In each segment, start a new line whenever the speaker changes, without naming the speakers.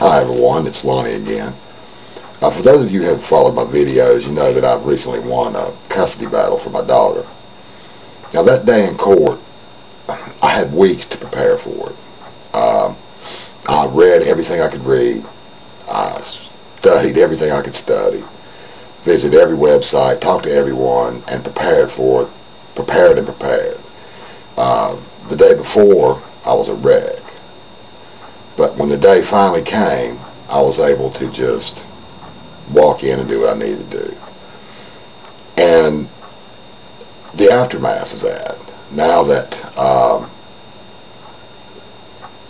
Hi everyone, it's Lonnie again. For those of you who have followed my videos, you know that I've recently won a custody battle for my daughter. Now that day in court, I had weeks to prepare for it. I read everything I could read. I studied everything I could study. Visited every website, talked to everyone, and prepared for it. Prepared and prepared. The day before, I was a wreck. But when the day finally came, I was able to just walk in and do what I needed to do. And the aftermath of that, now that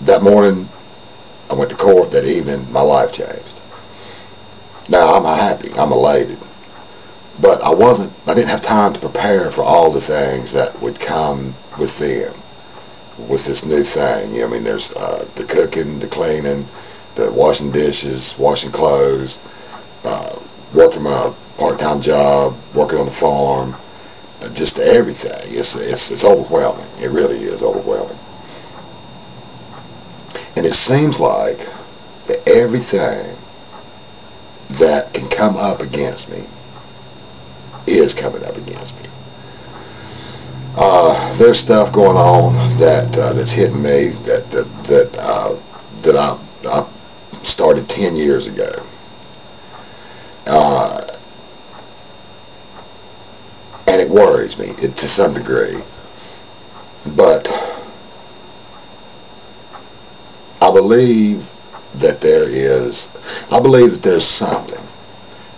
that morning I went to court, that evening my life changed. Now I'm happy, I'm elated, but I didn't have time to prepare for all the things that would come with them, with this new thing. You know, I mean, there's the cooking, the cleaning, the washing dishes, washing clothes, working my part-time job, working on the farm, just everything. It's overwhelming. It really is overwhelming. And it seems like that everything that can come up against me is coming up against me. There's stuff going on that's hitting me that I started 10 years ago. And it worries me to some degree. But I believe that there's something.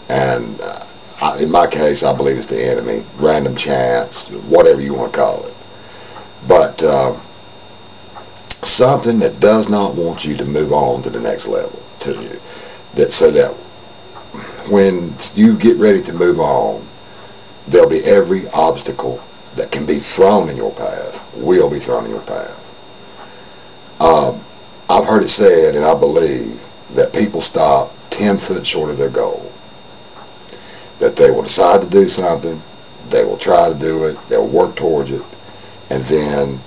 And in my case, I believe it's the enemy, random chance, whatever you want to call it. But something that does not want you to move on to the next level, so that when you get ready to move on, there'll be every obstacle that can be thrown in your path will be thrown in your path. I've heard it said, and I believe, that people stop 10 foot short of their goal. That they will decide to do something, they will try to do it, they'll work towards it, and then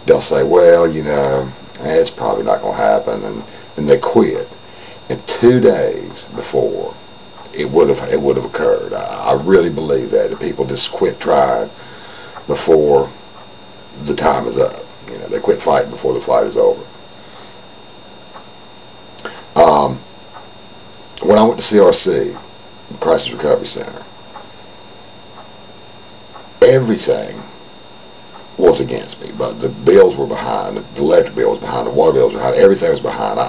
they'll say, well, you know, it's probably not going to happen, and they quit. And 2 days before it would have occurred. I really believe that people just quit trying before the time is up. You know, they quit fighting before the fight is over. When I went to CRC, Crisis Recovery Center, everything was against me. But the bills were behind, the electric bill was behind, the water bill was behind, everything was behind.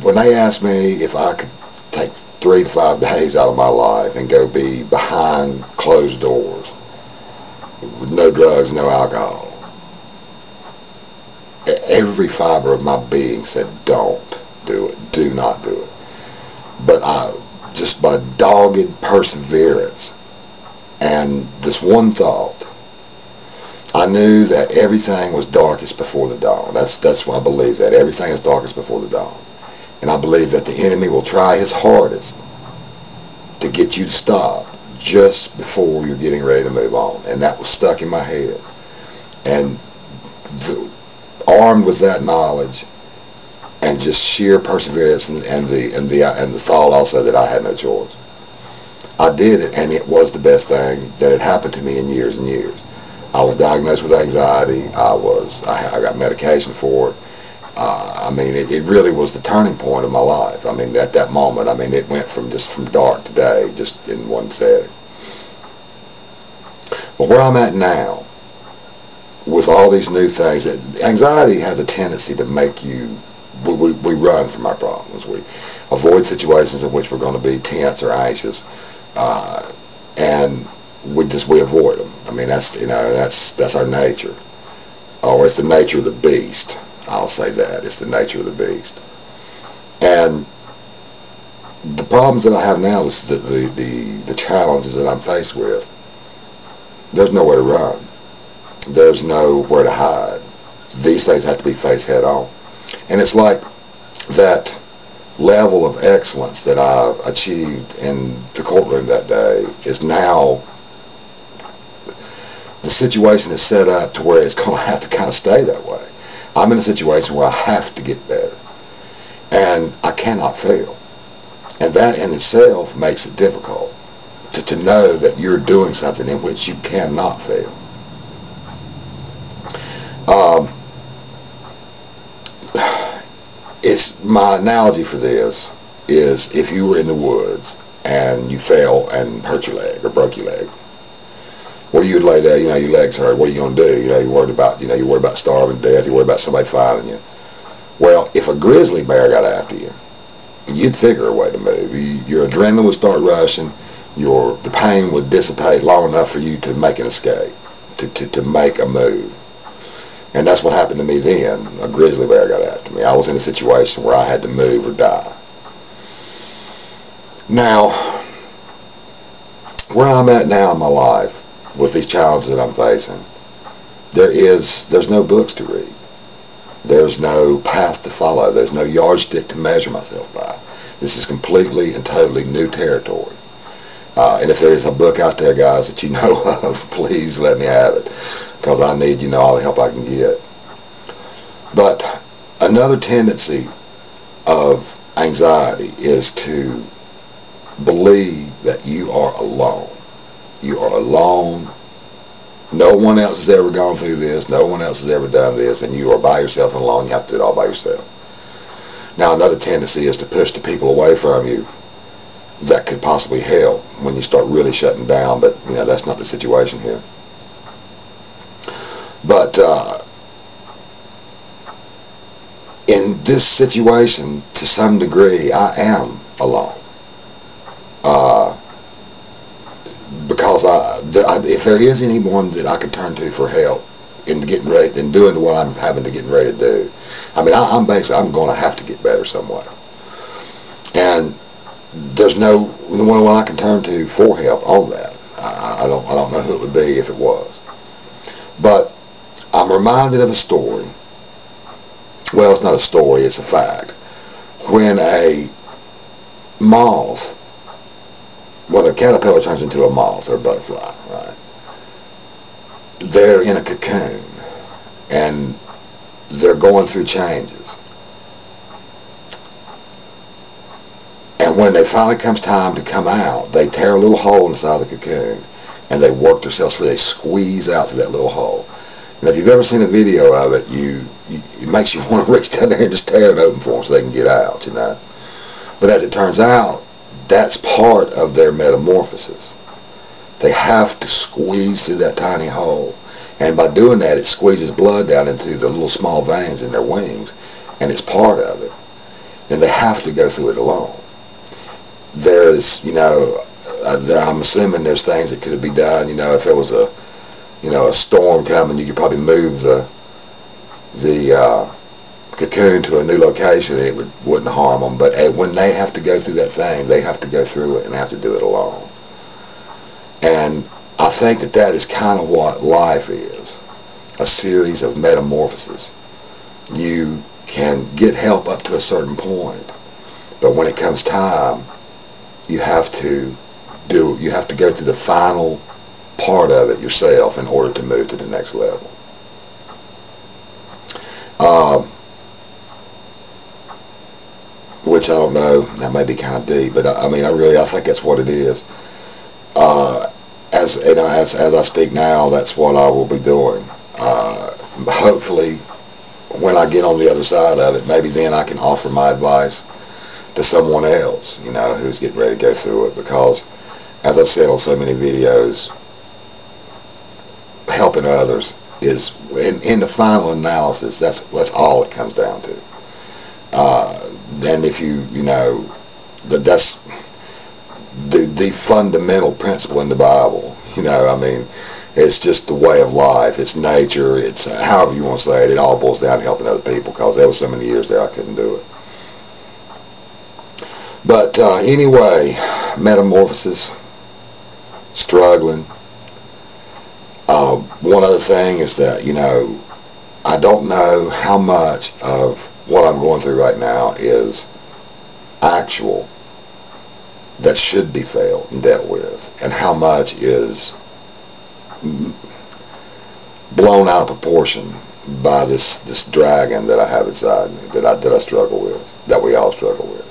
When they asked me if I could take 3 to 5 days out of my life and go be behind closed doors with no drugs, no alcohol, every fiber of my being said, don't do it, do not do it. But just by dogged perseverance and this one thought, I knew that everything was darkest before the dawn. That's why I believe that everything is darkest before the dawn. And I believe that the enemy will try his hardest to get you to stop just before you're getting ready to move on. And that was stuck in my head. And armed with that knowledge and just sheer perseverance and the thought also that I had no choice, I did it, and it was the best thing that had happened to me in years and years. I was diagnosed with anxiety. I got medication for it. I mean, it really was the turning point of my life. I mean, at that moment, I mean, it went from dark to day, just in one setting. But where I'm at now, with all these new things, anxiety has a tendency to make you, we run from our problems. We avoid situations in which we're going to be tense or anxious, and we avoid them. I mean, that's our nature, or it's the nature of the beast. I'll say that it's the nature of the beast. And the problems that I have now is the challenges that I'm faced with. There's nowhere to run. There's nowhere to hide. These things have to be faced head on. And it's like that level of excellence that I achieved in the courtroom that day is now, the situation is set up to where it's going to have to kind of stay that way. I'm in a situation where I have to get better. And I cannot fail. And that in itself makes it difficult to know that you're doing something in which you cannot fail. It's my analogy for this is if you were in the woods and you fell and hurt your leg or broke your leg. Well, you'd lay there, your legs hurt. What are you going to do? You're worried about starving to death. You're worried about somebody finding you. Well, if a grizzly bear got after you, you'd figure a way to move. Your adrenaline would start rushing. The pain would dissipate long enough for you to make an escape, to make a move. And that's what happened to me then. A grizzly bear got after me. I was in a situation where I had to move or die. Now, where I'm at now in my life, with these challenges that I'm facing, there's no books to read. There's no path to follow. There's no yardstick to measure myself by. This is completely and totally new territory. And if there is a book out there, guys, that you know of, please let me have it, because I need, all the help I can get. But another tendency of anxiety is to believe that you are alone. You are alone. No one else has ever gone through this. No one else has ever done this. And you are by yourself and alone. You have to do it all by yourself. Now, another tendency is to push the people away from you that could possibly help when you start really shutting down. But, that's not the situation here. But in this situation, to some degree, I am alone. Because if there is anyone that I could turn to for help in getting ready and doing what I'm having to get ready to do, I'm going to have to get better somewhere. And there's no one I can turn to for help on that. I don't know who it would be if it was. But I'm reminded of a story. Well, it's not a story, it's a fact. When a caterpillar turns into a moth or a butterfly, right? They're in a cocoon and they're going through changes. And when it finally comes time to come out, they tear a little hole inside the cocoon and they work themselves through. They squeeze out through that little hole. And if you've ever seen a video of it, it makes you want to reach down there and just tear it open for them so they can get out, But as it turns out, that's part of their metamorphosis. They have to squeeze through that tiny hole. And by doing that, it squeezes blood down into the little small veins in their wings. And it's part of it. And they have to go through it alone. There's, I'm assuming there's things that could be done. If there was a storm coming, you could probably move the cocoon to a new location and it wouldn't harm them. But when they have to go through that thing, they have to go through it and they have to do it alone. And I think that is kind of what life is, a series of metamorphoses. You can get help up to a certain point, but when it comes time, you have to go through the final part of it yourself in order to move to the next level. Which I don't know, that may be kind of deep, but I think that's what it is. As I speak now, that's what I will be doing. Hopefully, when I get on the other side of it, maybe then I can offer my advice to someone else, who's getting ready to go through it. Because, as I've said on so many videos, helping others is, in the final analysis, that's all it comes down to. Then if that's the fundamental principle in the Bible. It's just the way of life. It's nature. It's however you want to say it. It all boils down to helping other people, because there was so many years there I couldn't do it. But anyway, metamorphosis, struggling. One other thing is that, I don't know how much of what I'm going through right now is actual, that should be felt and dealt with, and how much is blown out of proportion by this dragon that I have inside me, that I struggle with, that we all struggle with.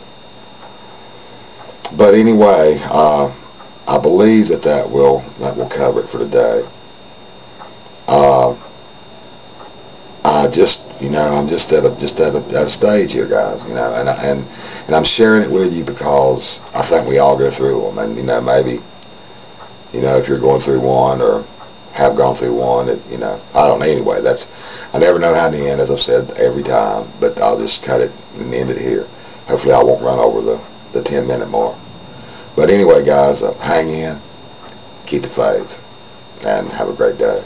But anyway, I believe that will cover it for today. I just, I'm just at a stage here, guys. And I'm sharing it with you because I think we all go through them, and maybe, if you're going through one or have gone through one, I don't know. Anyway, I never know how to end, as I've said every time, but I'll just cut it and end it here. Hopefully, I won't run over the 10-minute mark. But anyway, guys, hang in, keep the faith, and have a great day.